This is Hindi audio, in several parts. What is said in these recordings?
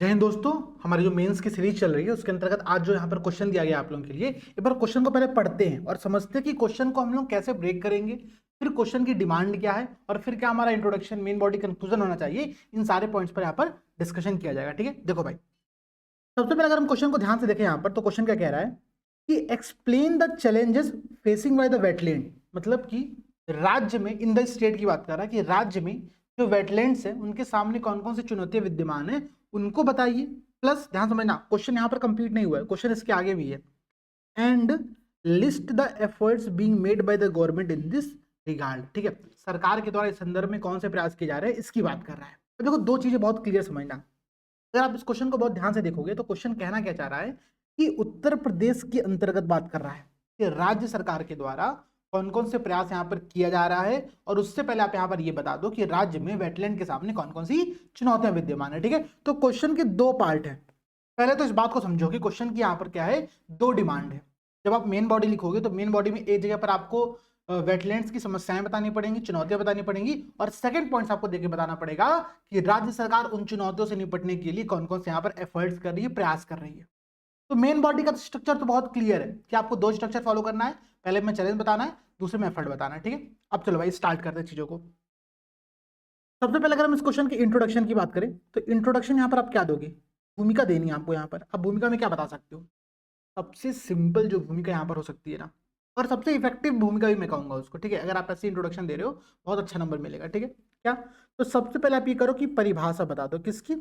जय हिंद दोस्तों। हमारी जो मेंस की सीरीज चल रही है उसके अंतर्गत आज जो यहाँ पर क्वेश्चन दिया गया आप लोगों के लिए, एक बार क्वेश्चन को पहले पढ़ते हैं और समझते हैं कि क्वेश्चन को हम लोग कैसे ब्रेक करेंगे, फिर क्वेश्चन की डिमांड क्या है और फिर क्या हमारा इंट्रोडक्शन, मेन बॉडी, कंक्लूजन होना चाहिए। इन सारे पॉइंट्स पर यहाँ पर डिस्कशन किया जाएगा। ठीक है, देखो भाई, सबसे पहले अगर हम क्वेश्चन को ध्यान से देखें यहाँ पर, तो क्वेश्चन क्या कह रहा है कि explain the challenges facing by the wetland. मतलब कि राज्य में, इन द स्टेट की बात कर रहा है कि राज्य में जो वेटलैंड्स है उनके सामने कौन कौन सी चुनौतियां विद्यमान है उनको बताइए। प्लस ध्यान समझना, क्वेश्चन यहाँ पर कंप्लीट नहीं हुआ है, क्वेश्चन इसके आगे भी है। And list the efforts being made by the government in this regard. ठीक है, सरकार के द्वारा इस संदर्भ में कौन से प्रयास किए जा रहे हैं इसकी बात कर रहा है। तो देखो, दो चीजें बहुत क्लियर समझना। अगर आप इस क्वेश्चन को बहुत ध्यान से देखोगे तो क्वेश्चन कहना क्या चाह रहा है कि उत्तर प्रदेश के अंतर्गत बात कर रहा है कि राज्य सरकार के द्वारा कौन कौन से प्रयास यहाँ पर किया जा रहा है। और उससे पहले आप यहाँ पर ये बता दो कि राज्य में वेटलैंड के सामने कौन कौन सी चुनौतियां विद्यमान है। ठीक है, तो क्वेश्चन के दो पार्ट है। पहले तो इस बात को समझो कि क्वेश्चन की यहाँ पर क्या है, दो डिमांड है। जब आप मेन बॉडी लिखोगे तो मेन बॉडी में एक जगह पर आपको वेटलैंड्स की समस्याएं बतानी पड़ेंगी, चुनौतियां बतानी पड़ेंगी, और सेकंड पॉइंट आपको देके बताना पड़ेगा कि राज्य सरकार उन चुनौतियों से निपटने के लिए कौन कौन से यहाँ पर एफर्ट्स कर रही है, प्रयास कर रही है। तो मेन बॉडी का स्ट्रक्चर तो बहुत क्लियर है कि आपको दो स्ट्रक्चर फॉलो करना है, पहले में चैलेंज बताना है, दूसरे में एफर्ट बताना है। ठीक है, अब चलो भाई स्टार्ट करते हैं चीजों को। सबसे पहले अगर हम इस क्वेश्चन की इंट्रोडक्शन की बात करें तो इंट्रोडक्शन यहाँ पर आप क्या दोगे, भूमिका देनी है आपको। यहाँ पर अब भूमिका में क्या बता सकते हो, सबसे सिंपल जो भूमिका यहाँ पर हो सकती है ना, और सबसे इफेक्टिव भूमिका भी मैं कहूंगा उसको। ठीक है, अगर आप ऐसे इंट्रोडक्शन दे रहे हो बहुत अच्छा नंबर मिलेगा। ठीक है, क्या, तो सबसे पहले आप ये करो कि परिभाषा बता दो किसकी,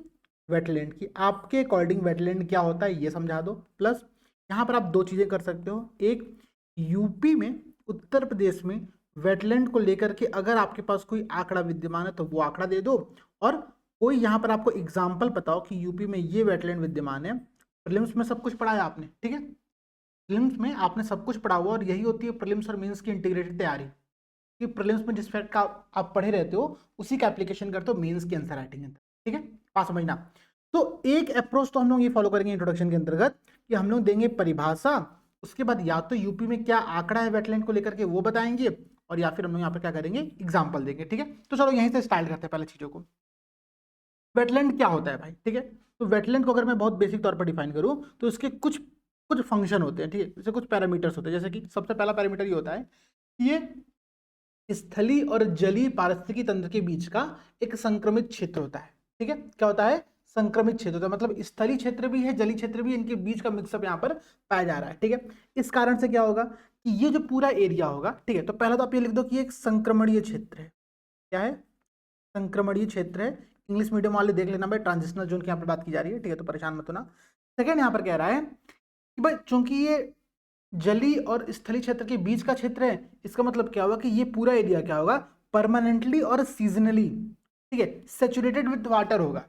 वेटलैंड की। आपके अकॉर्डिंग वेटलैंड क्या होता है ये समझा दो। प्लस यहाँ पर आप दो चीजें कर सकते हो, एक यूपी में, उत्तर प्रदेश में वेटलैंड को लेकर के अगर आपके पास कोई आंकड़ा विद्यमान है तो वो आंकड़ा दे दो, और कोई यहाँ पर आपको एग्जाम्पल बताओ कि यूपी में ये वेटलैंड विद्यमान है। प्रीलिम्स में सब कुछ पढ़ा है आपने, ठीक है, प्रीलिम्स में आपने सब कुछ पढ़ा हुआ, और यही होती है प्रीलिम्स और मेंस की इंटीग्रेटेड तैयारी कि प्रीलिम्स में जिस फैक्ट का आप पढ़े रहते हो उसी का एप्लीकेशन करते हो मेंस की आंसर राइटिंग के अंदर। ठीक है, बात समझना। तो एक अप्रोच तो हम लोग ये फॉलो करेंगे इंट्रोडक्शन के अंतर्गत कि हम लोग देंगे परिभाषा, उसके बाद या तो यूपी में क्या आंकड़ा है वेटलैंड को लेकर के वो बताएंगे, और या फिर हम लोग यहाँ पर क्या करेंगे, एग्जाम्पल देंगे। ठीक है, तो चलो यहीं से स्टार्ट करते हैं पहले चीजों को। वेटलैंड क्या होता है भाई, ठीक है, तो वेटलैंड को अगर मैं बहुत बेसिक तौर पर डिफाइन करूं तो इसके कुछ कुछ फंक्शन होते हैं। ठीक है, जैसे कुछ पैरामीटर्स होते हैं, जैसे कि सबसे पहला पैरामीटर ये होता है कि ये स्थलीय और जलीय पारिस्थितिकी तंत्र के बीच का एक संक्रमित क्षेत्र होता है। ठीक है, क्या होता है, संक्रमित क्षेत्र होता है, मतलब स्थलीय क्षेत्र भी है, जलीय क्षेत्र भी है, इनके बीच का मिक्सअप यहाँ पर पाया जा रहा है। ठीक है, इस कारण से क्या होगा कि ये जो पूरा एरिया होगा, ठीक है, तो पहला तो आप ये लिख दो कि एक संक्रमणीय क्षेत्र है। क्या है, संक्रमणीय क्षेत्र है। इंग्लिश मीडियम वाले देख लेना भाई, ट्रांजिशनल जोन की यहाँ पर बात की जा रही है। ठीक है, तो परेशान मत होना। सेकेंड यहाँ पर कह रहा है कि भाई चूंकि ये जलीय और स्थलीय क्षेत्र के बीच का क्षेत्र है, इसका मतलब क्या होगा कि ये पूरा एरिया क्या होगा, परमानेंटली और सीजनली, ठीक है, सेचुरेटेड विद वाटर होगा।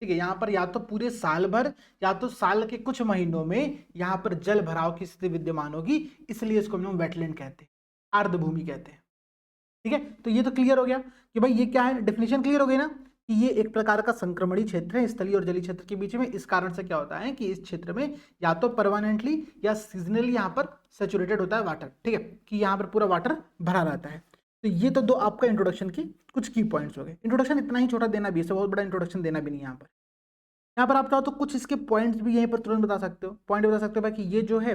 ठीक है, यहाँ पर या तो पूरे साल भर या तो साल के कुछ महीनों में यहाँ पर जल भराव की स्थिति विद्यमान होगी, इसलिए इसको हम लोग वेटलैंड कहते हैं, आर्द्रभूमि कहते हैं। ठीक है, तो ये तो क्लियर हो गया कि भाई ये क्या है, डेफिनेशन क्लियर हो गई ना कि ये एक प्रकार का संक्रमणीय क्षेत्र है स्थलीय और जलीय क्षेत्र के बीच में। इस कारण से क्या होता है कि इस क्षेत्र में या तो परमानेंटली या सीजनली यहाँ पर सेचुरेटेड होता है वाटर। ठीक है, कि यहाँ पर पूरा वाटर भरा रहता है। तो ये तो दो आपका इंट्रोडक्शन की कुछ की पॉइंट्स हो गए। इंट्रोडक्शन इतना ही छोटा देना भी है, बहुत बड़ा इंट्रोडक्शन देना भी नहीं। यहाँ पर आप चाहो तो कुछ इसके पॉइंट्स भी यहीं पर तुरंत बता सकते हो, पॉइंट बता सकते हो भाई कि ये जो है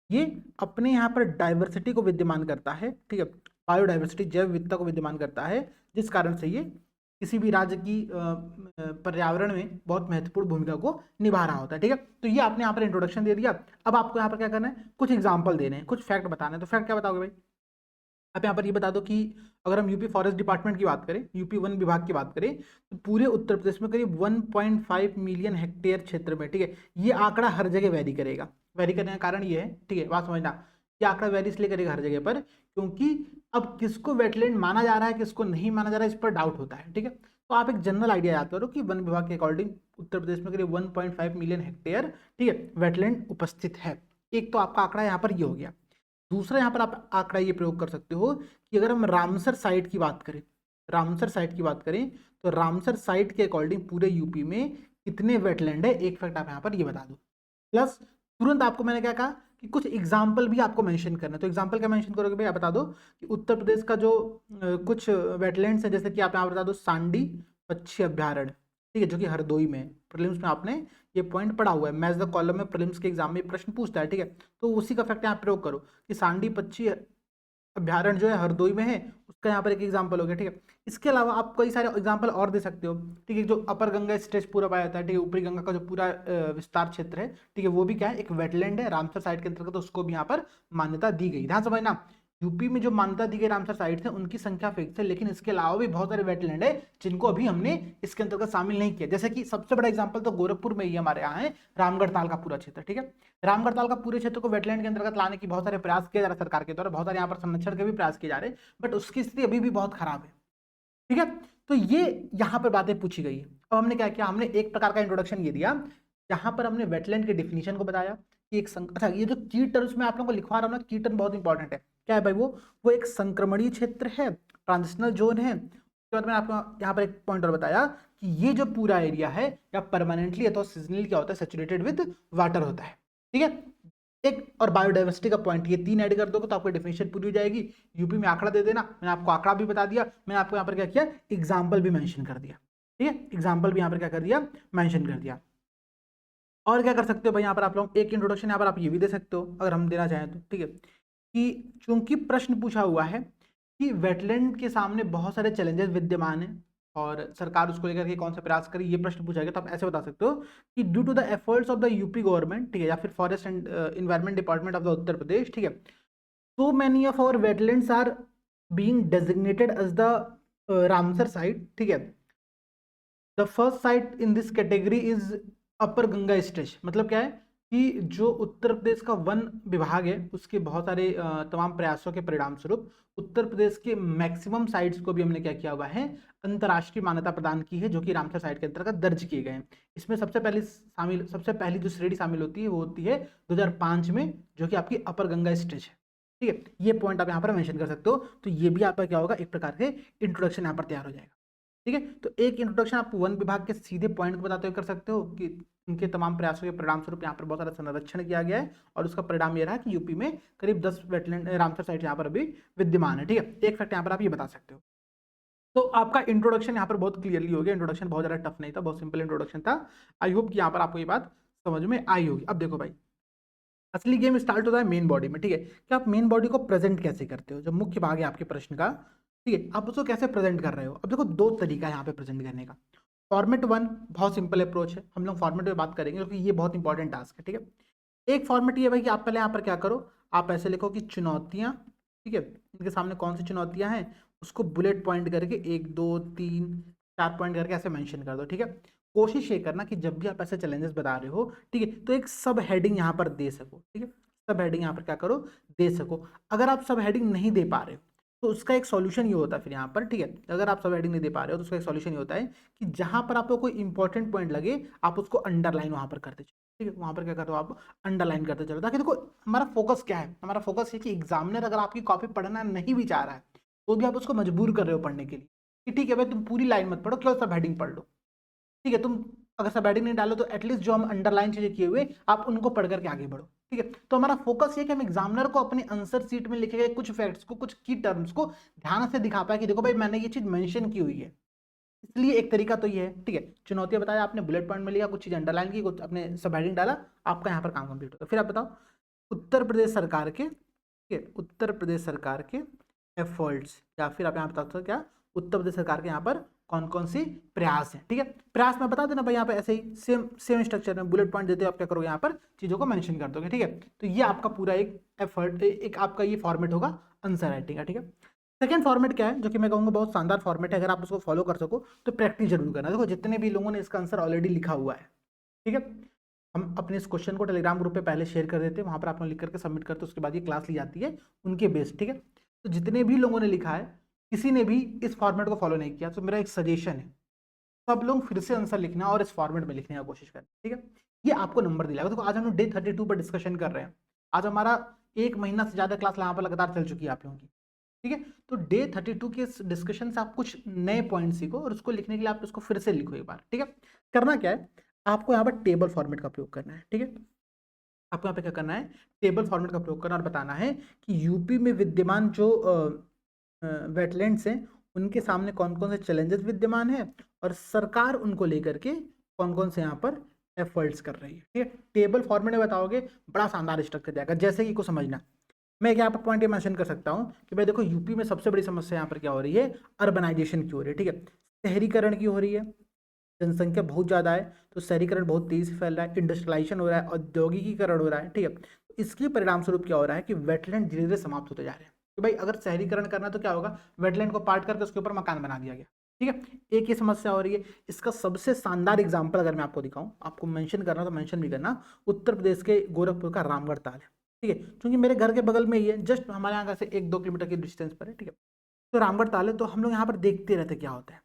ये अपने यहाँ पर डाइवर्सिटी को विद्यमान करता है। ठीक है, बायोडाइवर्सिटी, जैव विविधता को विद्यमान करता है, जिस कारण से ये किसी भी राज्य की पर्यावरण में बहुत महत्वपूर्ण भूमिका को निभा रहा होता है। ठीक है, तो ये आपने यहाँ पर इंट्रोडक्शन दे दिया। अब आपको यहाँ पर क्या करना है, कुछ एग्जाम्पल देने हैं, कुछ फैक्ट बताने हैं। तो फैक्ट क्या बताओगे भाई, आप यहाँ पर ये बता दो कि अगर हम यूपी फॉरेस्ट डिपार्टमेंट की बात करें, यूपी वन विभाग की बात करें, तो पूरे उत्तर प्रदेश में करीब 1.5 मिलियन हेक्टेयर क्षेत्र में, ठीक है, ये आंकड़ा हर जगह वैरी करेगा। वैरी करने का कारण ये है, ठीक है, बात समझना, ये आंकड़ा वैरी इसलिए करेगा हर जगह पर क्योंकि अब किसको वेटलैंड माना जा रहा है किसको नहीं माना जा रहा है इस पर डाउट होता है। ठीक है, तो आप एक जनरल आइडिया याद करो कि वन विभाग के अकॉर्डिंग उत्तर प्रदेश में करीब 1.5 मिलियन हेक्टेयर, ठीक है, वेटलैंड उपस्थित है। एक तो आपका आंकड़ा यहाँ पर ये हो गया। दूसरा यहाँ पर आप आंकड़ा ये प्रयोग कर सकते हो कि अगर हम रामसर साइट की बात करें, रामसर साइट की बात करें तो रामसर साइट के अकॉर्डिंग पूरे यूपी में कितने वेटलैंड है, एक फैक्ट आप यहाँ पर ये बता दो। प्लस तुरंत आपको मैंने क्या कहा कि कुछ एग्जाम्पल भी आपको मेंशन करना है। तो एग्जाम्पल क्या मेंशन करोगे भाई, आप बता दो कि उत्तर प्रदेश का जो कुछ वेटलैंड्स है, जैसे कि आप यहाँ बता दो सांडी पक्षी अभ्यारण्य, ठीक है, जो कि हरदोई में प्रीलिम्स में आपने ये पॉइंट पढ़ा हुआ है। मैच द कॉलम में प्रीलिम्स के एग्जाम में प्रश्न पूछता है, ठीक है। तो उसी का फैक्ट यहाँ प्रयोग करो कि सांडी पक्षी अभ्यारण्य जो है हरदोई में है, उसका यहाँ पर एक एग्जाम्पल हो गया, ठीक है। इसके अलावा आप कई सारे एग्जाम्पल और दे सकते हो, ठीक है। जो अपर गंगा स्ट्रेच पूरा पाया जाता है, ठीक है, ऊपरी गंगा का जो पूरा विस्तार क्षेत्र है, ठीक है, वो भी क्या है, एक वेटलैंड है रामसर साइट के अंतर्गत, उसको भी यहाँ पर मान्यता दी गई। ध्यान समझना, यूपी में जो मान्यता दी गई रामसर साइट है उनकी संख्या फिक्स है, लेकिन इसके अलावा भी बहुत सारे वेटलैंड है जिनको अभी हमने इसके अंतर्गत शामिल नहीं किया। जैसे कि सबसे बड़ा एग्जांपल तो गोरखपुर में ही हमारे यहाँ है, रामगढ़ ताल का पूरा क्षेत्र, ठीक है। रामगढ़ ताल का पूरे क्षेत्र को वेटलैंड के अंतर्गत लाने की बहुत सारे प्रयास किए जा रहे हैं सरकार के द्वारा, बहुत सारे यहाँ पर संरक्षण के भी प्रयास किए जा रहे हैं, बट उसकी स्थिति अभी भी बहुत खराब है, ठीक है। तो ये यहाँ पर बातें पूछी गई है। अब हमने क्या किया, हमने एक प्रकार का इंट्रोडक्शन ये दिया, यहाँ पर हमने वेटलैंड के डिफिनीशन को बताया कि अच्छा, ये जो की टर्म्स में आप लोगों को लिखवा रहा हूँ ना, की टर्म बहुत इंपॉर्टेंट है। क्या है भाई, वो एक संक्रमणीय क्षेत्र है, ट्रांजिशनल जोन है। उसके बाद मैंने आपको यहाँ पर एक पॉइंट और बताया कि ये जो पूरा एरिया है या परमानेंटली अथवा सीजनली क्या होता है, सैचुरेटेड विद वाटर होता है, ठीक है। एक और बायोडाइवर्सिटी का पॉइंट, ये 3 ऐड कर दोगे तो आपको डेफिनेशन पूरी हो जाएगी। यूपी में आंकड़ा दे देना, मैंने आपको आंकड़ा भी बता दिया, मैंने आपको यहाँ पर क्या किया, एग्जाम्पल भी मेंशन कर दिया, ठीक है। एग्जाम्पल भी यहाँ पर क्या कर दिया, मेंशन कर दिया। और क्या कर सकते हो भाई, यहाँ पर आप लोग एक इंट्रोडक्शन यहाँ पर आप ये भी दे सकते हो अगर हम देना चाहें तो, ठीक है। कि चूंकि प्रश्न पूछा हुआ है कि वेटलैंड के सामने बहुत सारे चैलेंजेस विद्यमान हैं और सरकार उसको लेकर के कौन सा प्रयास करे, ये प्रश्न पूछा गया, तो आप ऐसे बता सकते हो कि due to the efforts of the UP government, ठीक है, या फिर forest and environment department of the Uttar Pradesh, ठीक है, so many of our wetlands are being designated as the Ramsar site, ठीक है। The first site in this category is upper Ganga stretch. मतलब क्या है कि जो उत्तर प्रदेश का वन विभाग है उसके बहुत सारे तमाम प्रयासों के परिणाम स्वरूप उत्तर प्रदेश के मैक्सिमम साइट्स को भी हमने क्या किया हुआ है, अंतर्राष्ट्रीय मान्यता प्रदान की है, जो कि रामसर साइट के अंतर्गत दर्ज किए गए हैं। इसमें सबसे पहली जो श्रेणी शामिल होती है वो होती है 2005 में, जो कि आपकी अपर गंगा स्ट्रेच है, ठीक है। ये पॉइंट आप यहाँ पर मेंशन कर सकते हो। तो ये भी आपका क्या होगा, एक प्रकार से इंट्रोडक्शन यहाँ पर तैयार हो जाएगा, ठीक है। तो एक इंट्रोडक्शन आप वन विभाग के सीधे पॉइंट को बताते हुए कर सकते हो कि उनके तमाम प्रयासों के परिणाम स्वरूप यहाँ पर बहुत सारा संरक्षण किया गया है और उसका परिणाम ये रहा कि यूपी में करीब 10 वेटलैंड रामसर साइट यहाँ पर अभी विद्यमान है, ठीक है। एक फैक्ट यहाँ पर आप ये बता सकते हो। तो आपका इंट्रोडक्शन यहाँ पर बहुत क्लियरली हो गया। इंट्रोडक्शन बहुत ज़्यादा टफ नहीं था, बहुत सिंपल इंट्रोडक्शन था। आई होप कि यहाँ पर आपको ये बात समझ में आई होगी। अब देखो भाई, असली गेम स्टार्ट होता है मेन बॉडी में, ठीक है। कि आप मेन बॉडी को प्रेजेंट कैसे करते हो, जो मुख्य भाग है आपके प्रश्न का, ठीक है, आप उसको कैसे प्रेजेंट कर रहे हो। अब देखो 2 तरीका है यहाँ पे प्रेजेंट करने का। फॉर्मेट 1 बहुत सिंपल अप्रोच है, हम लोग फॉर्मेट में बात करेंगे क्योंकि ये बहुत इंपॉर्टेंट टास्क है, ठीक है। एक फॉर्मेट ये भाई कि आप पहले यहाँ पर क्या करो, आप ऐसे लिखो कि चुनौतियाँ, ठीक है, इनके सामने कौन सी चुनौतियाँ हैं उसको बुलेट पॉइंट करके 1 2 3 4 पॉइंट करके ऐसे मेंशन कर दो, ठीक है। कोशिश ये करना कि जब भी आप ऐसे चैलेंजेस बता रहे हो, ठीक है, तो एक सब हेडिंग यहाँ पर दे सको, ठीक है। सब हेडिंग यहाँ पर क्या करो, दे सको। अगर आप सब हेडिंग नहीं दे पा रहे हो तो उसका एक सॉल्यूशन ये होता है फिर यहाँ पर, ठीक है। अगर आप सब हेडिंग नहीं दे पा रहे हो तो उसका एक सॉल्यूशन ये होता है कि जहाँ पर आपको कोई इंपॉर्टेंट पॉइंट लगे आप उसको अंडरलाइन वहाँ पर करते चलो, ठीक है। वहाँ पर क्या करते हो, आप अंडरलाइन करते चलो, ताकि देखो हमारा फोकस क्या है, हमारा फोकस है कि एग्जामिनर अगर आपकी कॉपी पढ़ना नहीं भी चाह रहा है तो भी आप उसको मजबूर कर रहे हो पढ़ने के लिए कि ठीक है भाई तुम पूरी लाइन मत पढ़ो, केवल सब हेडिंग पढ़ लो, ठीक है। तुम अगर सब हेडिंग नहीं डालो तो एटलीस्ट जो हम अंडरलाइन चीजें किए हुए आप उनको पढ़ करके आगे बढ़ो, ठीक है। तो हमारा फोकस ये कि हम एग्जामिनर को अपने आंसर शीट में लिखे गए कुछ फैक्ट्स को, कुछ की टर्म्स को ध्यान से दिखा पाए कि देखो भाई मैंने ये चीज मेंशन की हुई है। इसलिए एक तरीका तो ये है, ठीक है। चुनौतियां बताया आपने, बुलेट पॉइंट में लिया, कुछ चीज अंडरलाइन की, कुछ अपने सब हेडिंग डाला, आपका यहाँ पर काम कंप्लीट होगा। फिर आप बताओ उत्तर प्रदेश सरकार के, ठीक है, उत्तर प्रदेश सरकार के एफर्ट्स, या फिर आप यहाँ बता सकते हो क्या, उत्तर प्रदेश सरकार के यहाँ पर कौन कौन सी प्रयास है, ठीक है। प्रयास में बता देना भाई, यहाँ पे ऐसे ही सेम स्ट्रक्चर में बुलेट पॉइंट देते हो, आप क्या करोगे यहाँ पर चीजों को मेंशन कर दोगे, ठीक है। तो ये आपका पूरा एक एफर्ट, एक आपका ये फॉर्मेट होगा आंसर राइटिंग का, ठीक है। सेकंड फॉर्मेट क्या है, जो कि मैं कहूँगा बहुत शानदार फॉर्मेट है, अगर आप उसको फॉलो कर सको तो प्रैक्टिस जरूर करना। देखो जितने भी लोगों ने इसका आंसर ऑलरेडी लिखा हुआ है, ठीक है, हम अपने इस क्वेश्चन को टेलीग्राम ग्रुप पे पहले शेयर कर देते हैं, वहाँ पर आप लोग लिख करके सबमिट करते हो, उसके बाद ये क्लास ली जाती है उनके बेस, ठीक है। तो जितने भी लोगों ने लिखा है, किसी ने भी इस फॉर्मेट को फॉलो नहीं किया, तो मेरा एक सजेशन है सब लोग फिर से आंसर लिखना और इस फॉर्मेट में लिखने का कोशिश करें, ठीक है। ये आपको नंबर दिलाएगा। देखो आज हम लोग डे 32 पर डिस्कशन कर रहे हैं, आज हमारा 1 महीना से ज्यादा क्लास यहाँ पर लगातार चल चुकी है आप लोगों की, ठीक है। तो डे 32 के इस डिस्कशन से आप कुछ नए पॉइंट सीखो और उसको लिखने के लिए आप इसको फिर से लिखो एक बार, ठीक है। करना क्या है, आपको यहाँ पर टेबल फॉर्मेट का उपयोग करना है, ठीक है। आपको यहाँ पे क्या करना है, टेबल फॉर्मेट का उपयोग करना और बताना है कि यूपी में विद्यमान जो वेटलैंड्स हैं उनके सामने कौन कौन से चैलेंजेस विद्यमान है और सरकार उनको लेकर के कौन कौन से यहाँ पर एफर्ट्स कर रही है। ठीक है, टेबल फॉर्मेट में बताओगे बड़ा शानदार स्ट्रक्चर जाएगा। जैसे कि को समझना, मैं एक यहाँ पर पॉइंट ये मेंशन कर सकता हूँ कि भाई देखो यूपी में सबसे बड़ी समस्या यहाँ पर क्या हो रही है, अर्बनाइजेशन की हो रही है। ठीक है, शहरीकरण की हो रही है, जनसंख्या बहुत ज़्यादा है तो शहरीकरण बहुत तेजी से फैल रहा है, इंडस्ट्रियलाइजेशन हो रहा है, औद्योगिकीकरण हो रहा है। ठीक है, तो इसके परिणाम स्वरूप क्या हो रहा है कि वेटलैंड धीरे धीरे समाप्त होते जा रहे हैं। तो भाई अगर शहरीकरण करना तो क्या होगा, वेटलैंड को पार्ट करके उसके ऊपर मकान बना दिया गया। ठीक है, एक ये समस्या हो रही है। इसका सबसे शानदार एग्जाम्पल अगर मैं आपको दिखाऊं, आपको मेंशन करना तो मेंशन भी करना, उत्तर प्रदेश के गोरखपुर का रामगढ़ ताल है। ठीक है, क्योंकि मेरे घर के बगल में ही है, जस्ट हमारे यहाँ से 1-2 किलोमीटर की डिस्टेंस पर है। ठीक है, तो रामगढ़ ताल है, तो हम लोग यहाँ पर देखते रहते क्या होता है,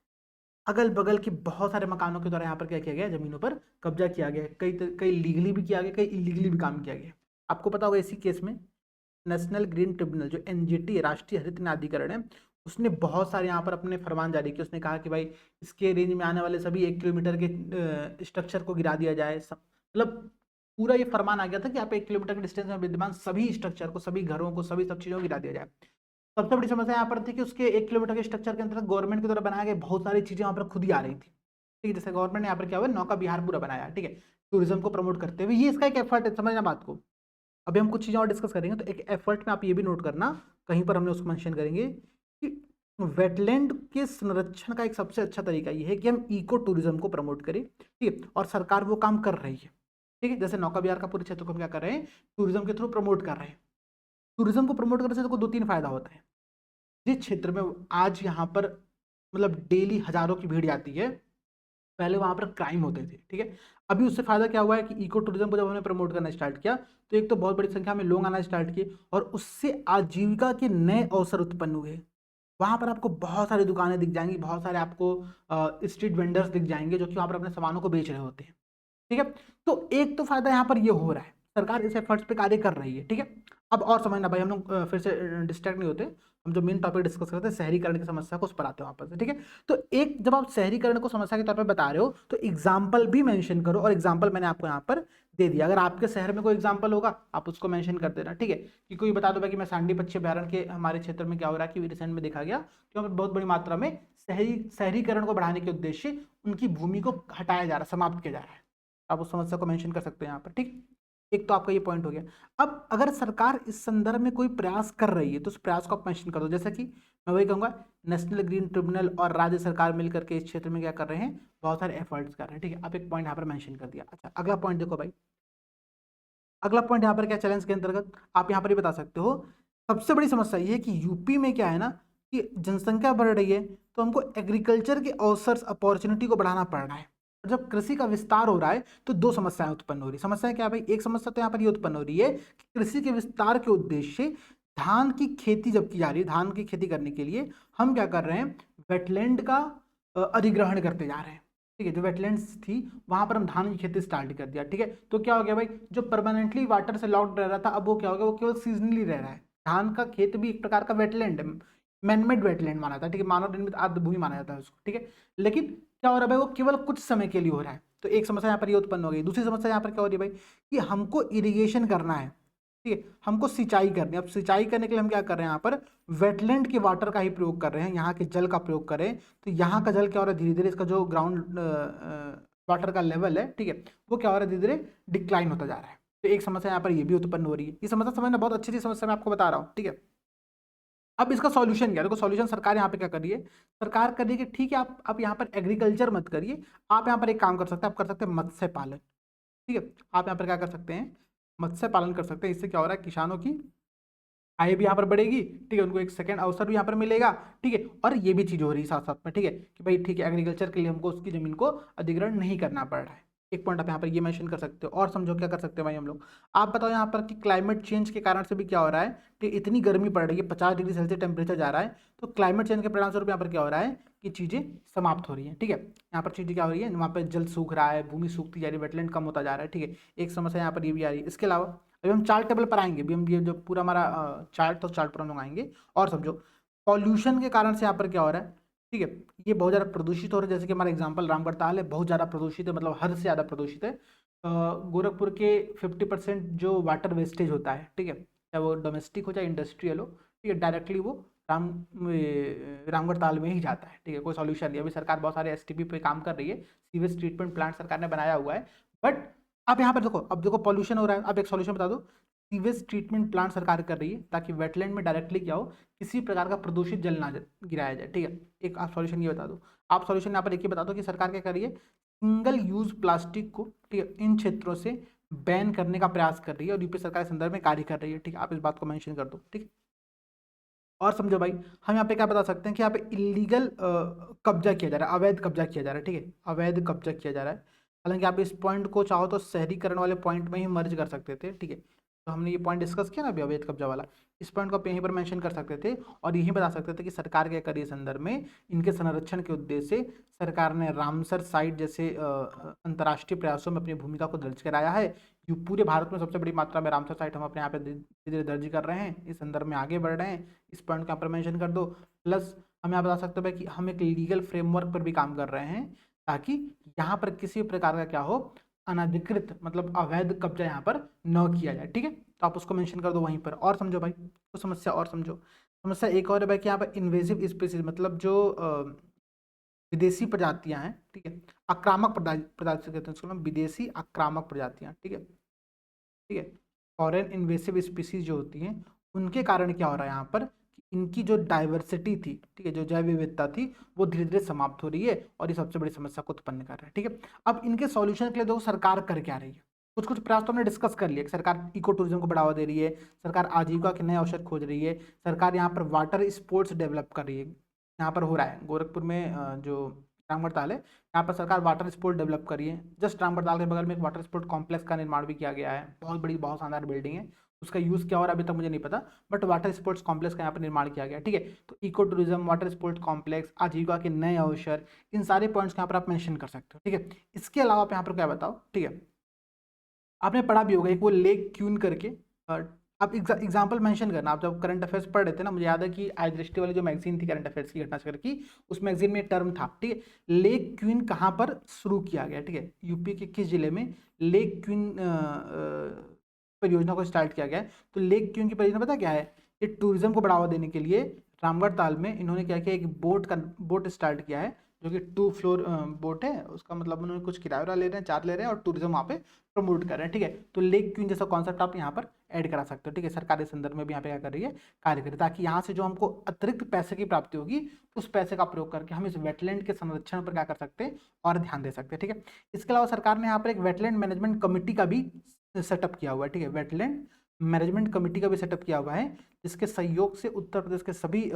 अगल बगल के बहुत सारे मकानों के द्वारा यहाँ पर क्या किया गया, जमीनों पर कब्जा किया गया, कई कई लीगली भी किया गया, कई इलीगली भी काम किया गया। आपको पता होगा इसी केस में नेशनल ग्रीन ट्रिब्यूनल जो एनजीटी राष्ट्रीय हरित न्यायाधिकरण है, उसने बहुत सारे यहाँ पर अपने फरमान जारी किए। उसने कहा कि भाई इसके रेंज में आने वाले सभी 1 किलोमीटर के स्ट्रक्चर को गिरा दिया जाए। मतलब पूरा ये फरमान आ गया था कि आप 1 किलोमीटर के डिस्टेंस में विद्यमान सभी स्ट्रक्चर को, सभी घरों को, सभी सब चीज़ों को गिरा दिया जाए। सबसे बड़ी समस्या यहाँ पर थी कि उसके 1 किलोमीटर के स्ट्रक्चर के अंतर्गत गवर्नमेंट के द्वारा बनाए गए बहुत सारी चीजें यहाँ पर खुद ही आ रही थी। ठीक है, जैसे गवर्नमेंट ने यहाँ पर क्या हुआ, नौका विहार पूरा बनाया। ठीक है, टूरिज्म को प्रमोट करते हुए, ये इसका एक एफर्ट है, समझना बात को। अभी हम कुछ चीजें और डिस्कस करेंगे, तो एक एफर्ट में आप ये भी नोट करना, कहीं पर हमने उसको मेंशन करेंगे कि वेटलैंड के संरक्षण का एक सबसे अच्छा तरीका ये है कि हम इको टूरिज्म को प्रमोट करें। ठीक है, और सरकार वो काम कर रही है। ठीक है, जैसे नौका विहार का पूरे क्षेत्र को हम क्या कर रहे हैं, टूरिज्म के थ्रू प्रमोट कर रहे हैं। टूरिज्म को प्रमोट करने से तो 2-3 फायदा होता है। जिस क्षेत्र में आज यहाँ पर मतलब डेली हजारों की भीड़ आती है, पहले वहां पर क्राइम होते थे। ठीक है, अभी उससे फायदा क्या हुआ है कि इको टूरिज्म को जब हमने प्रमोट करना स्टार्ट किया, तो एक तो बहुत बड़ी संख्या में लोग आना स्टार्ट किए और उससे आजीविका के नए अवसर उत्पन्न हुए। वहां पर आपको बहुत सारी दुकानें दिख जाएंगी, बहुत सारे आपको स्ट्रीट वेंडर्स दिख जाएंगे जो कि वहां पर अपने सामानों को बेच रहे होते हैं। ठीक है, तो एक तो फायदा यहाँ पर ये हो रहा है, सरकार इस एफर्ट्स पे कार्य कर रही है। ठीक है, अब और समझना भाई, हम लोग फिर से डिस्ट्रैक्ट नहीं होते, हम जो मेन टॉपिक डिस्कस करते हैं शहरीकरण की समस्या को उस पर आते हैं वापस से। ठीक है, तो एक जब आप शहरीकरण को समस्या के तौर पर बता रहे हो तो एग्जाम्पल भी मेंशन करो, और एग्जाम्पल मैंने आपको यहाँ पर दे दिया। अगर आपके शहर में कोई एग्जाम्पल होगा आप उसको मेंशन कर देना। ठीक है, कि कोई बता दो भाई कि मैं सांडी पक्षी अभ्यारण्य के हमारे क्षेत्र में क्या हो रहा है कि रिसेंट में देखा गया कि वहाँ पर बहुत बड़ी मात्रा में शहरीकरण को बढ़ाने के उद्देश्य उनकी भूमि को हटाया जा रहा है, समाप्त किया जा रहा है। आप उस समस्या को मेंशन कर सकते हो यहाँ पर। ठीक, एक तो आपका ये पॉइंट हो गया। अब अगर सरकार इस संदर्भ में कोई प्रयास कर रही है तो उस प्रयास को आप मेंशन कर दो, जैसे कि मैं वही कहूँगा, नेशनल ग्रीन ट्रिब्यूनल और राज्य सरकार मिलकर के इस क्षेत्र में क्या कर रहे हैं, बहुत सारे एफर्ट्स कर रहे हैं। ठीक है, आप एक पॉइंट यहाँ पर मेंशन कर दिया। अच्छा, अगला पॉइंट देखो भाई, अगला पॉइंट यहाँ पर क्या चैलेंज के अंतर्गत आप यहाँ पर ये बता सकते हो, सबसे बड़ी समस्या ये है कि यूपी में क्या है ना कि जनसंख्या बढ़ रही है, तो हमको एग्रीकल्चर के अवसर अपॉर्चुनिटी को बढ़ाना पड़ रहा है। जब कृषि का विस्तार हो रहा है तो 2 समस्याएं उत्पन्न हो रही है। समस्या क्या है भाई, एक समस्या तो यहाँ पर ये उत्पन्न हो रही है कि कृषि के विस्तार के उद्देश्य धान की खेती जब की जा रही है, धान की खेती करने के लिए हम क्या कर रहे हैं, वेटलैंड का अधिग्रहण करते जा रहे हैं। ठीक है, जो वेटलैंड्स थी वहां पर हम धान की खेती स्टार्ट कर दिया। ठीक है, तो क्या हो गया भाई, जो परमानेंटली वाटर से लॉक्ड रह रहा था अब वो क्या हो गया, वो केवल सीजनली रह रहा है। धान का खेत भी एक प्रकार का वेटलैंड है, मैनमेड वेटलैंड माना था। ठीक है, मानव निर्मित आर्द्र भूमि माना जाता है उसको। ठीक है, लेकिन क्या हो रहा है भाई, वो केवल कुछ समय के लिए हो रहा है। तो एक समस्या यहाँ पर ये उत्पन्न हो गई। दूसरी समस्या यहाँ पर क्या हो रही है भाई, कि हमको इरिगेशन करना है। ठीक है, हमको सिंचाई करनी है। अब सिंचाई करने के लिए हम क्या कर रहे हैं, यहाँ पर वेटलैंड के वाटर का ही प्रयोग कर रहे हैं, यहाँ के जल का प्रयोग कर रहे हैं। तो यहाँ का जल क्या हो रहा है, धीरे धीरे इसका जो ग्राउंड वाटर का लेवल है, ठीक है, वो क्या हो रहा है, धीरे धीरे डिक्लाइन होता जा रहा है। तो एक समस्या यहाँ पर ये भी उत्पन्न हो रही है। ये समस्या समझना बहुत अच्छी सी समस्या मैं आपको बता रहा हूँ। ठीक है, अब इसका सॉल्यूशन क्या है, देखो सॉल्यूशन सरकार यहाँ पे क्या कर रही है, सरकार कर रही है कि ठीक है आप यहाँ पर एग्रीकल्चर मत करिए, आप यहाँ पर एक काम कर सकते हैं, आप कर सकते हैं मत्स्य पालन। ठीक है, आप यहाँ पर क्या कर सकते हैं, मत्स्य पालन कर सकते हैं। इससे क्या हो रहा है, किसानों की आय भी यहाँ पर बढ़ेगी। ठीक है, उनको एक सेकंड अवसर भी यहाँ पर मिलेगा। ठीक है, और ये भी चीज़ हो रही है साथ साथ में। ठीक है, कि भाई ठीक है, एग्रीकल्चर के लिए हमको उसकी ज़मीन को अधिग्रहण नहीं करना पड़ रहा है। एक पॉइंट आप यहाँ पर ये मेंशन कर सकते हो। और समझो क्या कर सकते हैं भाई हम लोग, आप बताओ यहाँ पर कि क्लाइमेट चेंज के कारण से भी क्या हो रहा है कि इतनी गर्मी पड़ रही है, 50 डिग्री सेल्सियस टेम्परेचर जा रहा है। तो क्लाइमेट चेंज के परिणाम स्वरूप यहाँ पर क्या हो रहा है कि चीज़ें समाप्त हो रही हैं। ठीक है, यहाँ पर चीज़ें क्या हो रही है, वहाँ पर जल सूख रहा है, भूमि सूखती जा रही है, वेटलैंड कम होता जा रहा है। ठीक है, एक समस्या यहाँ पर ये भी आ रही है। इसके अलावा अभी हम चार्ट टेबल पर आएंगे, अभी हम ये जो पूरा हमारा चार्ट तो चार्ट पर हम लोग आएंगे। और समझो पॉल्यूशन के कारण से यहाँ पर क्या हो रहा है, ठीक है, ये बहुत ज़्यादा प्रदूषित हो रहा है। जैसे कि हमारा एग्जांपल रामगढ़ ताल है, बहुत ज़्यादा प्रदूषित है, मतलब हद से ज़्यादा प्रदूषित है। गोरखपुर के 50% जो वाटर वेस्टेज होता है, ठीक है, चाहे वो डोमेस्टिक हो चाहे इंडस्ट्रियल हो, ठीक है, डायरेक्टली वो रामगढ़ ताल में ही जाता है, ठीक है। कोई सॉल्यूशन नहीं। अभी सरकार बहुत सारे एसटीपी पे काम कर रही है, सीवेज ट्रीटमेंट प्लांट सरकार ने बनाया हुआ है, बट अब यहाँ पर देखो, अब देखो पॉल्यूशन हो रहा है। अब एक सॉल्यूशन बता दो, सीवेज ट्रीटमेंट प्लांट सरकार कर रही है ताकि वेटलैंड में डायरेक्टली क्या हो, किसी प्रकार का प्रदूषित जल ना गिराया जाए, ठीक है। एक आप सॉल्यूशन ये बता दो, आप सॉल्यूशन यहाँ पर एक ही बता दो कि सरकार क्या कर रही है, सिंगल यूज प्लास्टिक को, ठीक है, इन क्षेत्रों से बैन करने का प्रयास कर रही है और यूपी सरकार इस संदर्भ में कार्य कर रही है, ठीक है। आप इस बात को मेंशन कर दो, ठीक है। और समझो भाई, हम यहाँ पे क्या बता सकते हैं कि यहाँ पे इलीगल कब्जा किया जा रहा है, अवैध कब्जा किया जा रहा है, ठीक है, अवैध कब्जा किया जा रहा है। हालांकि आप इस पॉइंट को चाहो तो शहरीकरण वाले पॉइंट में ही मर्ज कर सकते थे, ठीक है। तो हमने ये पॉइंट डिस्कस किया ना अभी, अवैध कब्जा वाला, इस पॉइंट को आप यहीं पर मेंशन कर सकते थे और यही बता सकते थे कि सरकार क्या करी संदर्भ में, इनके संरक्षण के उद्देश्य से सरकार ने रामसर साइट जैसे अंतर्राष्ट्रीय प्रयासों में अपनी भूमिका को दर्ज कराया है। पूरे भारत में सबसे बड़ी मात्रा में रामसर साइट हम अपने यहाँ पे धीरे धीरे दर्ज कर रहे हैं, इस संदर्भ में आगे बढ़ रहे हैं, इस पॉइंट को यहाँ पर मेंशन कर दो। प्लस हम यहाँ बता सकते हैं कि हम एक लीगल फ्रेमवर्क पर भी काम कर रहे हैं ताकि यहाँ पर किसी प्रकार का क्या हो, अनधिकृत मतलब अवैध कब्जा यहाँ पर न किया जाए, ठीक है। तो आप उसको मेंशन कर दो वहीं पर। और समझो भाई, तो समस्या और समझो, समस्या एक और है भाई कि यहाँ पर इन्वेजिव स्पीसीज मतलब जो विदेशी प्रजातियां हैं, ठीक है, आक्रामक प्रजाति कहते हैं उसको, विदेशी आक्रामक प्रजातियां, ठीक है, ठीक है, फॉरेन इन्वेसिव स्पीसीज जो होती हैं, उनके कारण क्या हो रहा है यहाँ पर कि इनकी जो डाइवर्सिटी थी, ठीक है, जो जैव विविधता थी, वो धीरे धीरे समाप्त हो रही है और ये सबसे बड़ी समस्या को उत्पन्न कर रहा है, ठीक है। अब इनके सॉल्यूशन के लिए देखो सरकार कर क्या रही है, कुछ कुछ प्रयास तो हमने डिस्कस कर लिया कि सरकार इको टूरिज्म को बढ़ावा दे रही है, सरकार आजीविका के नए अवसर खोज रही है, सरकार यहाँ पर वाटर स्पोर्ट्स डेवलप कर रही है। यहाँ पर हो रहा है गोरखपुर में जो रामगढ़ ताल है, यहाँ पर सरकार वाटर स्पोर्ट डेवलप करी है। जस्ट रामगढ़ ताल के बगल में एक वाटर स्पोर्ट कॉम्प्लेक्स का निर्माण भी किया गया है, बहुत बड़ी बहुत शानदार बिल्डिंग है, उसका यूज़ क्या हो रहा है अभी तक मुझे नहीं पता, बट वाटर स्पोर्ट्स कॉम्प्लेक्स का यहाँ पर निर्माण किया गया, ठीक है। तो eco tourism, water sports complex, आजीविका के नए अवसर, इन सारे पॉइंट्स यहाँ पर आप मेंशन कर सकते हो, ठीक है। इसके अलावा आप यहाँ पर क्या बताओ, ठीक है, आपने पढ़ा भी होगा एक वो लेक क्यून करके, आप एग्जाम्पल मेंशन करना। आप जब करंट अफेयर्स पढ़ रहे थे ना, मुझे याद है कि आज दृष्टि वाली जो मैगजीन थी करंट अफेयर्स की, घटना चक्र की, उस मैगजीन में टर्म था, ठीक है, लेक क्वीन कहाँ पर शुरू किया गया, ठीक है, यूपी के किस जिले में लेक क्वीन परियोजना को स्टार्ट किया गया है। तो लेक क्वीन की परियोजना पता क्या है, ये टूरिज्म को बढ़ावा देने के लिए रामगढ़ ताल में इन्होंने क्या किया, एक बोट स्टार्ट किया है, जो कि 2 फ्लोर बोट है, उसका मतलब उन्होंने कुछ किराया ले रहे हैं, चार्ज ले रहे हैं और टूरिज्म वहाँ पे प्रमोट कर रहे हैं, ठीक है। तो लेक क्वीन जैसा कॉन्सेप्ट आप यहाँ पर ऐड करा सकते हो, ठीक है। सरकारी संदर्भ में भी यहाँ पे क्या कर रही है, कार्य कर रही है, ताकि यहाँ से जो हमको अतिरिक्त पैसे की प्राप्ति होगी, उस पैसे का प्रयोग करके हम इस वेटलैंड के संरक्षण पर क्या कर सकते हैं और ध्यान दे सकते हैं, ठीक है। इसके अलावा सरकार ने यहाँ पर एक वेटलैंड मैनेजमेंट कमेटी का भी सेटअप किया हुआ है, ठीक है, वेटलैंड मैनेजमेंट कमेटी का भी सेटअप किया हुआ है, जिसके सहयोग से उत्तर प्रदेश के सभी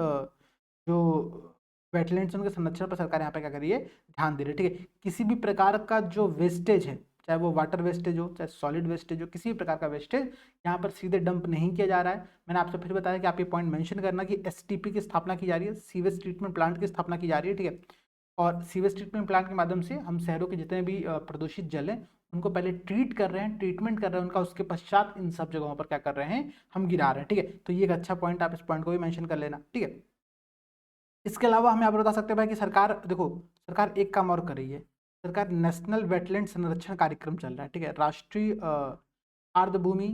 जो वेटलैंड्स उनके संरक्षण पर सरकार यहाँ पे क्या कर रही है, ध्यान दे रही है, ठीक है। किसी भी प्रकार का जो वेस्टेज है, चाहे वो वाटर वेस्टेज हो, चाहे सॉलिड वेस्टेज हो, किसी भी प्रकार का वेस्टेज यहाँ पर सीधे डंप नहीं किया जा रहा है। मैंने आपसे फिर बताया कि आप ये पॉइंट मेंशन करना कि एसटीपी की स्थापना की जा रही है, सीवेज ट्रीटमेंट प्लांट की स्थापना की जा रही है, ठीक है। और सीवेज ट्रीटमेंट प्लांट के माध्यम से हम शहरों के जितने भी प्रदूषित जल हैं उनको पहले ट्रीट कर रहे हैं, ट्रीटमेंट कर रहे हैं उनका, उसके पश्चात इन सब जगहों पर क्या कर रहे हैं, हम गिरा रहे हैं, ठीक है। तो ये एक अच्छा पॉइंट, आप इस पॉइंट को भी मेंशन कर लेना, ठीक है। इसके अलावा हम यहाँ पर बता सकते हैं भाई कि सरकार देखो, सरकार एक काम और कर रही है, सरकार नेशनल वेटलैंड संरक्षण कार्यक्रम चल रहा है, ठीक है, राष्ट्रीय आर्द्रभूमि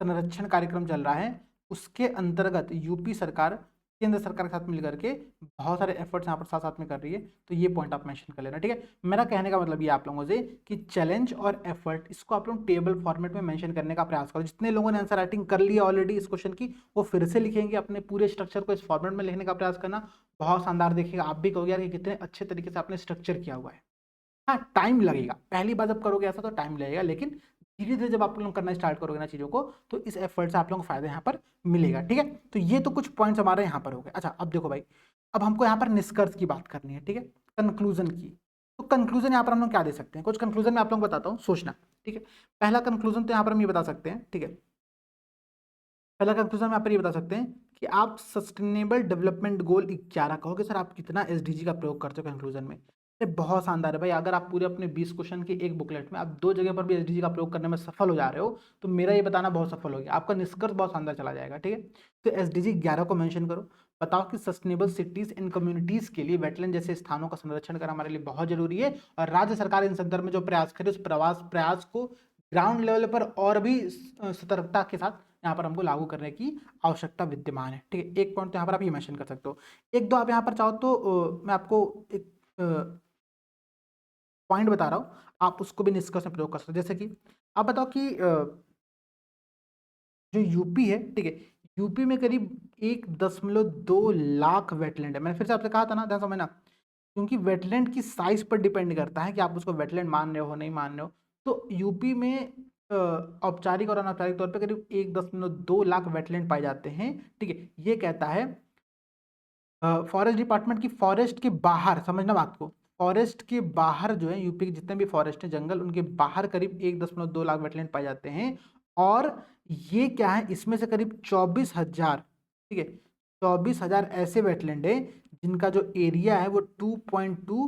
संरक्षण कार्यक्रम चल रहा है, उसके अंतर्गत यूपी सरकार केंद्र सरकार के साथ मिलकर के बहुत सारे एफर्ट्स यहाँ पर साथ साथ में कर रही है। तो ये पॉइंट आप मेंशन कर लेना, ठीक है। मेरा कहने का मतलब ये आप लोगों से कि चैलेंज और एफर्ट इसको आप लोग टेबल फॉर्मेट में मेंशन करने का प्रयास करो। जितने लोगों ने आंसर राइटिंग कर लिया ऑलरेडी इस क्वेश्चन की, वो फिर से लिखेंगे, अपने पूरे स्ट्रक्चर को इस फॉर्मेट में लिखने का प्रयास करना, बहुत शानदार देखिएगा। आप भी कहोगे यार कि कितने अच्छे तरीके से आपने स्ट्रक्चर किया हुआ है। हाँ, टाइम लगेगा, पहली बार जब करोगे ऐसा तो टाइम लगेगा, लेकिन धीरे धीरे जब आप लोग करना स्टार्ट करोगे ना चीज़ों को, तो इस एफर्ट से आप लोगों को फायदा यहाँ पर मिलेगा, ठीक है। तो ये तो कुछ पॉइंट्स हमारे यहाँ पर हो गए। अच्छा, अब देखो भाई, अब हमको यहाँ पर निष्कर्ष की बात करनी है, ठीक है, कंक्लूजन की। तो कंक्लूजन यहाँ पर हम लोग क्या दे सकते हैं, कुछ कंक्लूजन में आप लोगों को बताता हूँ, सोचना, ठीक है। पहला कंक्लूजन तो यहाँ पर हम ये बता सकते हैं, ठीक है, पहला कंक्लूजन में यहाँ पर ये बता सकते हैं कि आप सस्टेनेबल डेवलपमेंट गोल 11 कहोगे सर आप कितना एसडीजी का प्रयोग करते हो कंक्लूजन में। अरे बहुत शानदार है भाई, अगर आप पूरे अपने 20 क्वेश्चन के एक बुकलेट में आप 2 जगह पर भी एसडीजी का प्रयोग करने में सफल हो जा रहे हो, तो मेरा ये बताना बहुत सफल हो गया, आपका निष्कर्ष बहुत शानदार चला जाएगा, ठीक है। तो एसडीजी 11 को मेंशन करो, बताओ कि सस्टेनेबल सिटीज एंड कम्युनिटीज के लिए वेटलैंड जैसे स्थानों का संरक्षण करना हमारे लिए बहुत जरूरी है और राज्य सरकार इन संदर्भ में जो प्रयास करे उस प्रयास को ग्राउंड लेवल पर और भी सतर्कता के साथ यहाँ पर हमको लागू करने की आवश्यकता विद्यमान है। ठीक है, एक पॉइंट तो यहाँ पर आप ये मेंशन कर सकते हो। एक दो आप यहाँ पर चाहो तो मैं आपको एक पॉइंट बता रहा हूँ, आप उसको भी निष्कर्ष में प्रयोग कर सकते हो। जैसे कि आप बताओ कि जो यूपी है, ठीक है, यूपी में करीब 1.2 लाख वेटलैंड है। मैंने फिर से आपसे कहा था ना, ध्यान समझना, क्योंकि वेटलैंड की साइज पर डिपेंड करता है कि आप उसको वेटलैंड मान रहे हो नहीं मान रहे हो। तो यूपी में औपचारिक और अनौपचारिक तौर पर करीब 1.2 लाख वेटलैंड पाए जाते हैं। ठीक है, ये कहता है फॉरेस्ट डिपार्टमेंट की। फॉरेस्ट के बाहर, समझना बात को, फॉरेस्ट के बाहर जो है यूपी के जितने भी फॉरेस्ट हैं, जंगल, उनके बाहर करीब 1.2 लाख वेटलैंड पाए जाते हैं। और ये क्या है, इसमें से करीब 24,000, ठीक है, 24,000 ऐसे वेटलैंड है जिनका जो एरिया है वो 2.2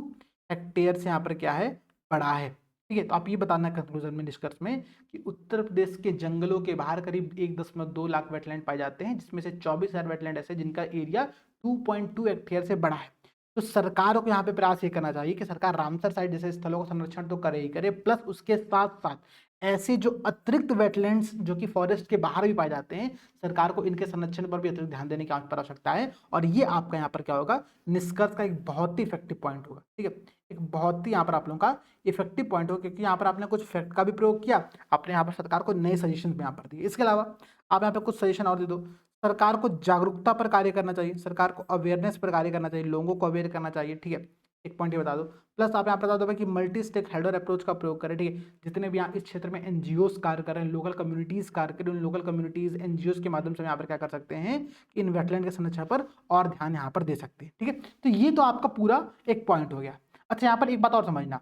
हेक्टेयर से यहाँ पर क्या है, बड़ा है। ठीक है, तो आप ये बताना कंक्लूजन में, निष्कर्ष में, कि उत्तर प्रदेश के जंगलों के बाहर करीब 1.2 लाख वेटलैंड पाए जाते हैं, जिसमें से 24,000 वेटलैंड ऐसे जिनका एरिया 2.2 हेक्टेयर से बड़ा है। तो सरकार को यहाँ पे प्रयास ये करना चाहिए कि सरकार रामसर साइट जैसे स्थलों का संरक्षण तो करे ही करे, प्लस उसके साथ साथ ऐसे जो अतिरिक्त वेटलैंड्स जो कि फॉरेस्ट के बाहर भी पाए जाते हैं, सरकार को इनके संरक्षण पर भी अतिरिक्त ध्यान देने की आवश्यकता है। और ये आपका यहाँ पर क्या होगा, निष्कर्ष का एक बहुत ही इफेक्टिव पॉइंट होगा। ठीक है, एक बहुत ही यहाँ पर आप लोगों का इफेक्टिव पॉइंट होगा, क्योंकि यहाँ पर आपने कुछ फैक्ट का भी प्रयोग किया, आपने यहाँ पर सरकार को नए सजेशन यहाँ पर दिए। इसके अलावा आप यहाँ पे कुछ सजेशन और दे दो। सरकार को जागरूकता पर कार्य करना चाहिए, सरकार को अवेयरनेस पर कार्य करना चाहिए, लोगों को अवेयर करना चाहिए। ठीक है, एक पॉइंट ये बता दो। प्लस आप यहाँ पर बता दो कि मल्टी स्टेक हेल्डर अप्रोच का प्रयोग करें। ठीक है, जितने भी यहाँ इस क्षेत्र में एनजीओस कार्य कर रहे हैं, लोकल कम्युनिटीज कार्य कर रहे हैं, उन लोकल कम्युनिटीज एनजीओस के माध्यम से यहाँ पर क्या कर सकते हैं कि इन वेटलैंड के संरक्षण पर और ध्यान यहाँ पर दे सकते हैं। ठीक है, तो ये तो आपका पूरा एक पॉइंट हो गया। अच्छा, यहाँ पर एक बात और समझना,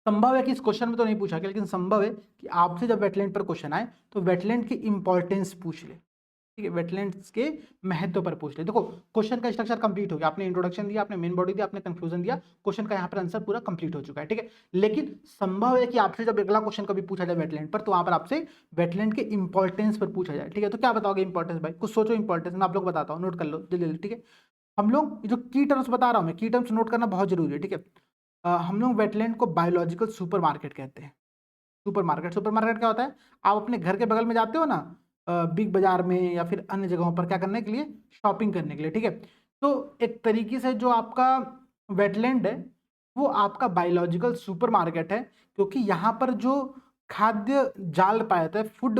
संभव है कि इस क्वेश्चन में तो नहीं पूछा गया, लेकिन संभव है कि आपसे जब वेटलैंड पर क्वेश्चन आए तो वेटलैंड की इंपॉर्टेंस पूछ ले। ठीक है, वेटलैंड्स के महत्व पर पूछ ले। देखो, क्वेश्चन का स्ट्रक्चर कंप्लीट हो गया, आपने इंट्रोडक्शन दिया, आपने मेन बॉडी दिया, आपने कंक्लूजन दिया, क्वेश्चन का यहाँ पर आंसर पूरा कंप्लीट हो चुका है। ठीक है, लेकिन संभव है कि आपसे जब अगला क्वेश्चन कभी पूछा जाए वेटलैंड पर, तो वहां पर आपसे वेटलैंड के इंपॉर्टेंस पर पूछा जाए। ठीक है, तो क्या बताओगे इंपॉर्टेंस? भाई कुछ सोचो इंपॉर्टेंस, मैं आप लोग बताता हूँ, नोट कर लो जल्दी जल्दी। ठीक है, हम लोग जो की टर्म्स बता रहा हूँ मैं, की टर्म्स नोट करना बहुत जरूरी है। ठीक है, हम लोग वेटलैंड को बायोलॉजिकल सुपरमार्केट कहते हैं। सुपरमार्केट, सुपरमार्केट क्या होता है? आप अपने घर के बगल में जाते हो ना, बिग बाजार में या फिर अन्य जगहों पर, क्या करने के लिए? शॉपिंग करने के लिए। ठीक है, तो एक तरीके से जो आपका वेटलैंड है वो आपका बायोलॉजिकल सुपरमार्केट है, क्योंकि यहाँ पर जो खाद्य जाल पाया जाता है, फूड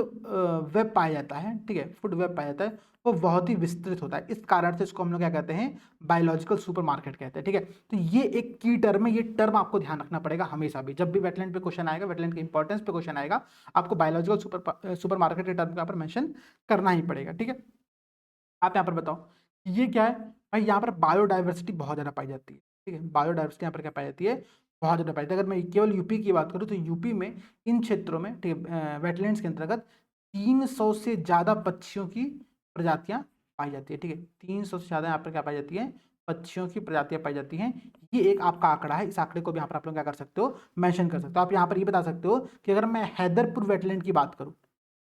वेब पाया जाता है, ठीक है, फूड वेब पाया जाता है, वो बहुत ही विस्तृत होता है। इस कारण से इसको हम लोग क्या कहते हैं? बायोलॉजिकल सुपरमार्केट कहते हैं। ठीक है, तो ये एक की टर्म है, ये टर्म आपको ध्यान रखना पड़ेगा हमेशा भी, जब भी वेटलैंड पे क्वेश्चन आएगा, वेटलैंड के इंपॉर्टेंस पे क्वेश्चन आएगा, आपको बायोलॉजिकल सुपरमार्केट के टर्म को यहाँ पर मेंशन करना ही पड़ेगा। ठीक है, आप यहाँ पर बताओ ये क्या है? भाई यहाँ पर बायोडाइवर्सिटी बहुत ज़्यादा पाई जाती है। ठीक है, बायोडाइवर्सिटी यहाँ पर क्या पाई जाती है? बहुत ज़्यादा पाई जाती है। अगर मैं केवल यूपी की बात करूँ तो यूपी में इन क्षेत्रों में, ठीक है, वेटलैंड्स के अंतर्गत 300 से ज़्यादा पक्षियों की प्रजातियाँ पाई जाती है। ठीक है, 300 से ज़्यादा यहाँ पर क्या पाई जाती है? पक्षियों की प्रजातियाँ पाई जाती हैं। ये एक आपका आंकड़ा है, इस आंकड़े को भी यहाँ पर आप लोग क्या कर सकते हो? मेंशन कर सकते हो। आप यहाँ पर ये बता सकते हो कि अगर मैं हैदरपुर वेटलैंड की बात करूँ,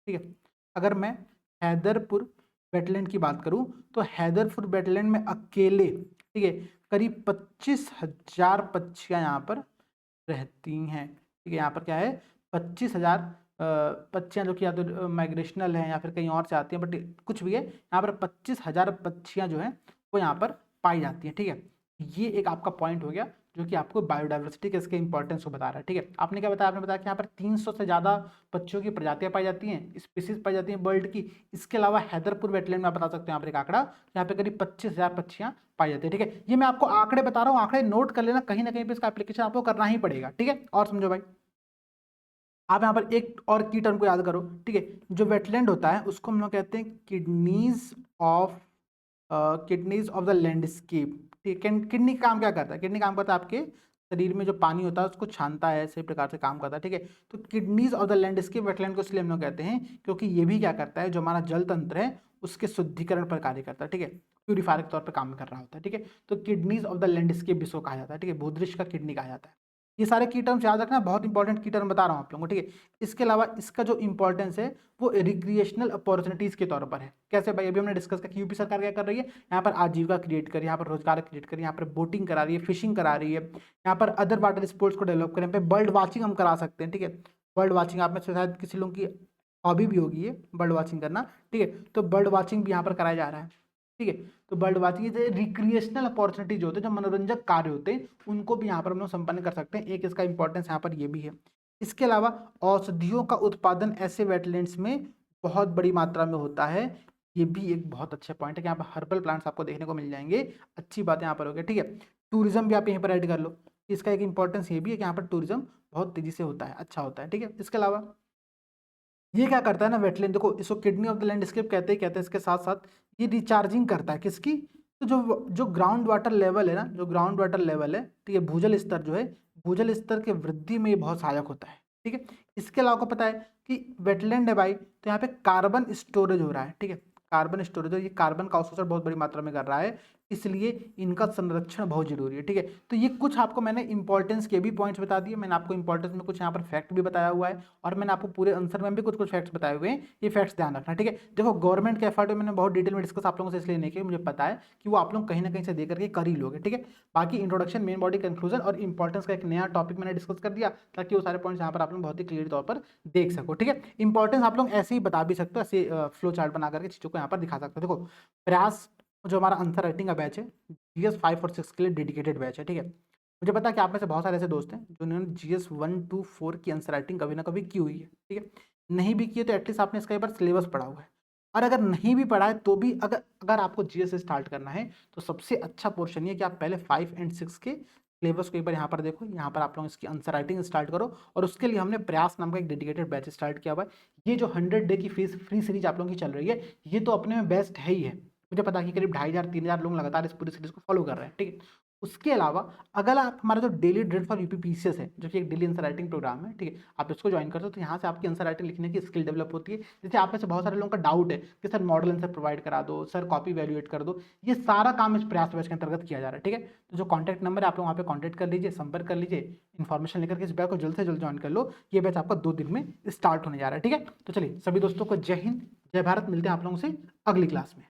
ठीक है, अगर मैं हैदरपुर वेटलैंड की बात करूं तो हैदरपुर वेटलैंड में अकेले, ठीक है, करीब 25,000 पक्षियां यहाँ पर रहती हैं। ठीक है, यहाँ पर क्या है? 25,000 पक्षियां, जो कि या तो माइग्रेशनल हैं या फिर कहीं और से आती हैं, बट कुछ भी है, यहाँ पर 25,000 पक्षियां जो हैं वो यहाँ पर पाई जाती हैं। ठीक है, ये एक आपका पॉइंट हो गया जो कि आपको बायोडाइवर्सिटी के इसके इंपॉर्टेंस को बता रहा है। ठीक है, आपने क्या बताया? आपने बताया कि यहाँ पर 300 से ज़्यादा पक्षियों की प्रजातियां पाई जाती हैं, स्पीसीज पाई जाती हैं बर्ड की। इसके अलावा हैदरपुर वेटलैंड में आप बता सकते हो यहाँ पर एक आंकड़ा, यहाँ पे करीब 25,000 पक्षियां पाई जाती है। ठीक है, ये मैं आपको आंकड़े बता रहा हूँ, आंकड़े नोट कर लेना, कहीं ना कहीं पे इसका एप्लीकेशन आपको करना ही पड़ेगा। ठीक है, और समझो भाई, आप यहाँ पर एक और की टर्म को याद करो। ठीक है, जो वेटलैंड होता है उसको हम लोग कहते हैं किडनीज ऑफ द लैंडस्केप। ठीक है, किडनी काम क्या करता है? किडनी काम करता है आपके शरीर में जो पानी होता है उसको छानता है, इसी प्रकार से काम करता है। ठीक है, तो kidneys of the landscape wetland को इसलिए हम लोग कहते हैं क्योंकि ये भी क्या करता है, जो हमारा जल तंत्र है उसके शुद्धिकरण पर कार्य करता है। ठीक है, प्यूरिफायर के तौर पर काम कर रहा होता है। ठीक है, तो किडनीज ऑफ द लैंडस्केप भी इसको कहा जाता है। ठीक है, भूदृश्य का किडनी कहा जाता है। ये सारे की टर्म्स याद रखना, बहुत इंपॉर्टेंट की टर्म बता रहा हूँ आप लोगों को। ठीक है, इसके अलावा इसका जो इंपॉर्टेंस है वो रिक्रिएशनल अपॉर्चुनिटीज के तौर पर है। कैसे भाई? अभी हमने डिस्कस किया कि यूपी सरकार क्या कर रही है, यहाँ पर आजीविका क्रिएट करी, यहाँ पर रोजगार क्रिएट करी, यहाँ पर बोटिंग करा रही है, फिशिंग करा रही है, यहाँ पर अदर वाटर स्पोर्ट्स को डेवलप करें, यहाँ पे बर्ड वॉचिंग हम करा सकते हैं। ठीक है, बर्ड वॉचिंग आप में से शायद किसी लोगों की हॉबी भी होगी ये बर्ड वॉचिंग करना, ठीक है। तो बर्ड वॉचिंग भी यहाँ पर कराया जा रहा है, ठीक है। तो बर्ड वॉचिंग रिक्रिएशनल अपॉर्चुनिटी जो होते हैं, जो मनोरंजक कार्य होते हैं, उनको भी यहाँ पर हम लोग संपन्न कर सकते हैं। एक इसका इंपॉर्टेंस यहाँ पर ये भी है। इसके अलावा औषधियों का उत्पादन ऐसे वेटलैंड्स में बहुत बड़ी मात्रा में होता है। ये भी एक बहुत अच्छा पॉइंट है कि यहाँ पर हर्बल प्लांट्स आपको देखने को मिल जाएंगे। अच्छी बात यहाँ पर हो गया, ठीक है। टूरिज्म भी आप यहीं पर ऐड कर लो। इसका एक इंपॉर्टेंस ये भी है कि यहाँ पर टूरिज्म बहुत तेजी से होता है, अच्छा होता है, ठीक है। इसके अलावा ये क्या करता है ना, वेटलैंड, देखो इसको किडनी ऑफ द लैंडस्केप कहते हैं। इसके साथ साथ ये रिचार्जिंग करता है किसकी, तो जो जो ग्राउंड वाटर लेवल है ना, जो ग्राउंड वाटर लेवल है, ठीक है, भूजल स्तर जो है, भूजल स्तर के वृद्धि में ये बहुत सहायक होता है, ठीक है। इसके अलावा आपको पता है कि वेटलैंड है भाई, तो यहाँ पे कार्बन स्टोरेज हो रहा है, ठीक है। कार्बन स्टोरेज, ये कार्बन का अवशोषण बहुत बड़ी मात्रा में कर रहा है, इसलिए इनका संरक्षण बहुत जरूरी है, ठीक है। तो ये कुछ आपको मैंने इंपॉर्टेंस के भी पॉइंट्स बता दिए, मैंने आपको इंपॉर्टेंस में कुछ यहाँ पर फैक्ट भी बताया हुआ है, और मैंने आपको पूरे आंसर में भी कुछ कुछ फैक्ट्स बताए हुए हैं। ये फैक्ट्स ध्यान रखना, ठीक है। देखो गवर्नमेंट के एफर्ट में मैंने बहुत डिटेल में डिस्कस आप लोगों से इसलिए नहीं किया, मुझे पता है कि वो आप लोग कहीं ना कहीं से दे करके कर ही लोगे, ठीक है। बाकी इंट्रोडक्शन, मेन बॉडी, कंक्लूजन और इंपॉर्टेंस का एक नया टॉपिक मैंने डिस्कस कर दिया, ताकि वो सारे पॉइंट्स यहाँ पर आप लोग बहुत ही क्लियर तौर पर देख सको, ठीक है। इंपॉर्टेंस आप लोग ऐसे ही बता भी सकते हो, ऐसे फ्लो चार्ट बना करके चीजों को यहाँ पर दिखा सकते हो। देखो प्रयास जो हमारा आंसर राइटिंग का बैच है, जीएस 5 और 6 के लिए डेडिकेटेड बैच है, ठीक है। मुझे पता है कि आप में से बहुत सारे ऐसे दोस्त हैं जिन्होंने जीएस 1 2 4 की आंसर राइटिंग कभी ना कभी की हुई है, ठीक है। नहीं भी की है तो एटलीस्ट आपने इसका एक बार सिलेबस पढ़ा हुआ है, और अगर नहीं भी पढ़ा है तो भी अगर अगर आपको जीएस से स्टार्ट करना है तो सबसे अच्छा पोर्शन ये कि आप पहले 5 एंड 6 के सिलेबस को एक बार यहाँ पर देखो, यहाँ पर आप लोग इसकी आंसर राइटिंग स्टार्ट करो, और उसके लिए हमने प्रयास नाम का एक डेडिकेटेड बैच स्टार्ट किया हुआ है। ये जो 100 डे की फ्री सीरीज आप लोगों की चल रही है, ये तो अपने में बेस्ट है ही है। मुझे पता है कि करीब 2500-3000 लोग लगातार इस पूरी सीरीज को फॉलो कर रहे हैं, ठीक है। उसके अलावा अगर आप हमारा जो डेली ड्रिल फॉर यूपीपीसीएस है, जो कि एक डेली आंसर राइटिंग प्रोग्राम है, ठीक है, आप इसको ज्वाइन करते हो तो यहाँ से आपकी आंसर राइटिंग लिखने की स्किल डेवलप होती है। जैसे आप में से बहुत सारे लोगों का डाउट है कि सर मॉडल आंसर प्रोवाइड करा दो, सर कॉपी वैल्यूएट कर दो, ये सारा काम इस प्रयास बैच के अंतर्गत किया जा रहा है, ठीक है। तो जो कॉन्टैक्ट नंबर है आप लोग वहाँ पे कॉन्टैक्ट कर लीजिए, संपर्क कर लीजिए, इन्फॉर्मेशन लेकर के इस बैच को जल्द से जल्द ज्वाइन कर लो। ये बैच आपका 2 दिन में स्टार्ट होने जा रहा है, ठीक है। तो चलिए सभी दोस्तों को जय हिंद, जय भारत, मिलते हैं आप लोगों से अगली क्लास में।